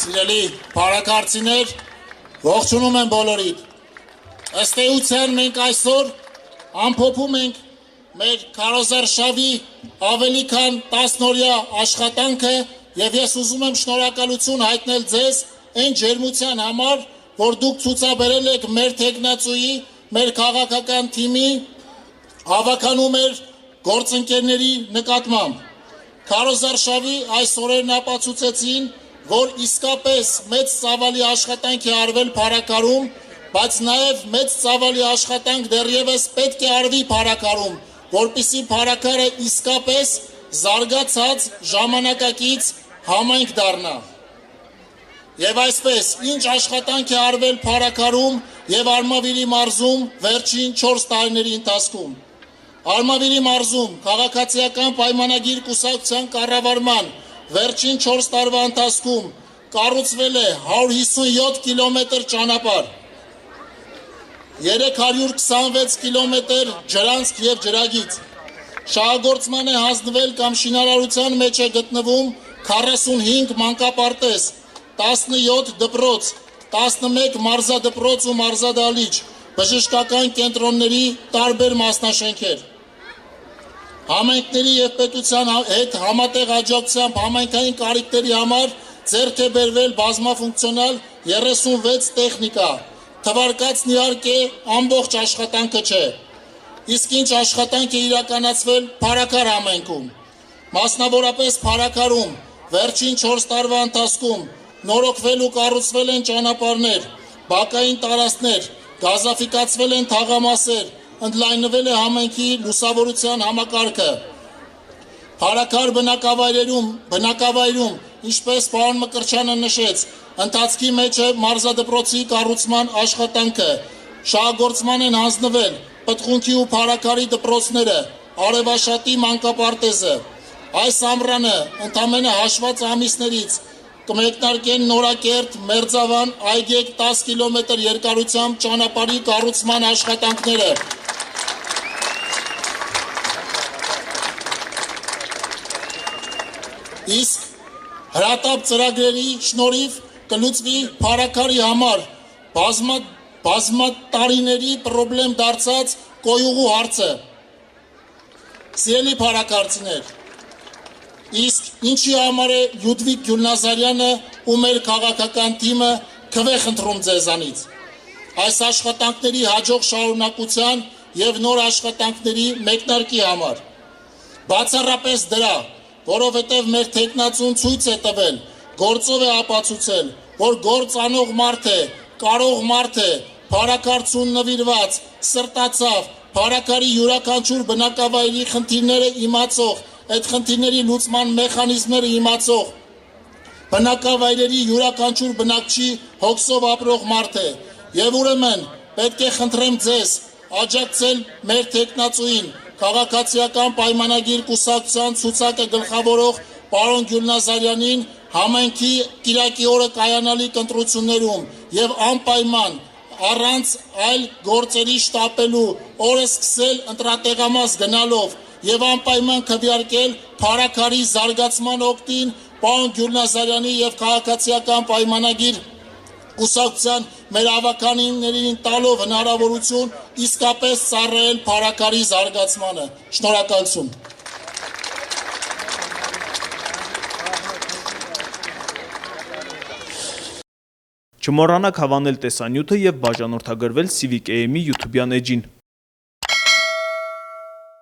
Սիրելի փառաքարցիներ, ողջունում եմ բոլորիդ։ Ըստ էության մենք այսօր ամփոփում ենք մեր քարոզարշավի ավելի քան 10-օրյա աշխատանքը եւ ես ուզում եմ շնորհակալություն հայտնել ձեզ այն ջերմության համար, որ դուք ցուցաբերել եք մեր տեխնացուի, մեր քաղաքական թիմի, հավաքանու մեր գործընկերների նկատմամբ։ Քարոզարշավի այս օրերն ապացուցեցին, որ իսկապես մեծ ծավալի աշխատանք է արվել փառաքարում, բայց նաև մեծ ծավալի աշխատանք դեռևս պետք է արվի փառաքարում, որպեսզի փառաքարը իսկապես զարգացած ժամանակակից համայնք դառնա։ Եվ այսպես, ինչ աշխատանք է արվել փառաքարում եւ Արմավիրի մարզում վերջին 4 տարիների ընթացքում։ Արմավիրի մարզում քաղաքացիական պայմանագիր կուսակցության կառավարման վերջին 4 տարվա ընթացքում կառուցվել է 157 կիլոմետր ճանապարհ, 326 կիլոմետր ջրանցք եւ ջրագիծ, շահագործման է հանձնվել կամ շինարարության մեջ է գտնվում 45 մանկապարտեզ, 17 դպրոց, 11 մարզադպրոց ու մարզադահլիճ, բժշկական կենտրոնների տարբեր մասնաշենքեր։ Համայնքների եւ պետության հետ համատեղ աջակցությամբ համայնքային կարիքների համար ձեռք է բերվել բազմաֆունկցիոնալ 36 տեխնիկա, թվարկածն իհարկե ամբողջ աշխատանքը չէ։ Իսկ ինչ աշխատանք է իրականացվել Փառաքար համայնքում։ Մասնավորապես Փառաքարում վերջին 4 տարվա ընթացքում նորոգվել ու կառուցվել են ճանապարհներ, բակային տարածքներ, գազաֆիկացվել են թաղամասեր, ընդլայնվել է համայնքի լուսավորության համակարգը։ Փառաքար բնակավայրում, ինչպես պարոն Մկրտչյանը նշեց, ընթացքի մեջ է մարզադպրոցի կառուցման աշխատանքը, շահագործման են հանձնվել Պտղունքի ու Փառաքարի դպրոցները, Արևաշատի մանկապարտեզը։ Այս ամռանը ընդամենը հաշված ամիսներից կմեկնարկեն Նորակերտ, Մերձավան, Այգեկ 10 կիլոմետր երկարությամբ ճանապարհի կառուցման աշխատանքները։ Իսկ հրատապ ծրագրերի շնորհիվ կլուծվի Փառաքարի համար բազմատարիների պրոբլեմ դարձած կոյուղու հարցը։ Սիրելի փառաքարցիներ, իսկ ինչի համար է Լյուդվիգ Գյուլնազարյանը ու մեր քաղաքական թիմը քվե խնդրում ձեզանից։ Այս աշխատանքների հաջող շարունակության եւ նոր աշխատանքների մեկնարկի համար։ Բացառապես դրա, որովհետև մեր տեխնացուն ցույց է տվել, գործով է ապացուցել, որ գործ անող մարդ է, կարող մարդ է, փառաքարցուն նվիրված, սրտացավ, Փառաքարի յուրաքանչյուր բնակավայրի խնդիրները իմացող, այդ խնդիրների լուծման մեխանիզմները իմացող, բնակավայրերի յուրաքանչյուր բնակչի հոգսով ապրող մարդ է։ Եվ ուրեմն պետք է խնդրեմ ձեզ աջակցել մեր տեխնացուին, քաղաքացիական պայմանագիր կուսակցության ցուցակը գլխավորող պարոն Գյուլնազարյանին համայնքի կիրակի օրը կայանալիք ընտրություններում եւ անպայման առանց այլ գործերի շտապելու օրը սկսել ընտրատեղամաս գնալով եւ անպայման քվեարկել Փառաքարի զարգացման օգտին պարոն Գյուլնազարյանի եւ քաղաքացիական պայմանագիր կուսակցության մեր ավականիներին տալով հնարավորություն իսկապես ծառայել Փառաքարի զարգացմանը։ Շնորհակալություն։ Չմոռանաք հավանել տեսանյութը եւ բաժանորդագրվել Civic AM-ի YouTube-յան էջին։